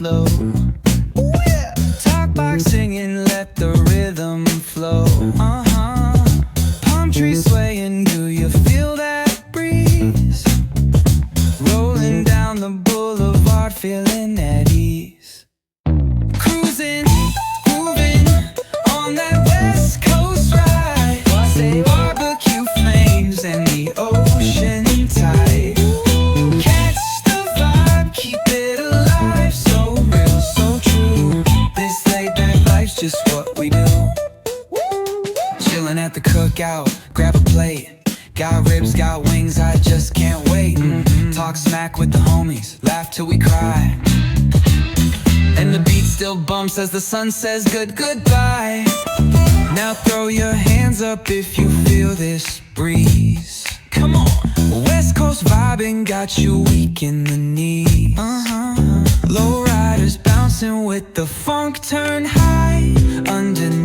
flow. Talk box singing, let the rhythm flow. Palm trees swaying, do you feel that breeze? Rolling down the boulevard, feeling at ease. Cruising, moving on that West Coast ride. Say barbecue flames and the ocean tide. Catch the vibe, keep it alive. So real, so true. This laid back life's just what we do. Chilling at the cookout, grab a plate. Got ribs, got wings, I just can't wait. Talk smack with the homies, laugh till we cry. And the beat still bumps as the sun says goodbye. Now throw your hands up if you feel this breeze. Come on. West Coast vibing got you weak in the knees. Low riders bouncing with the funk turn high. Underneath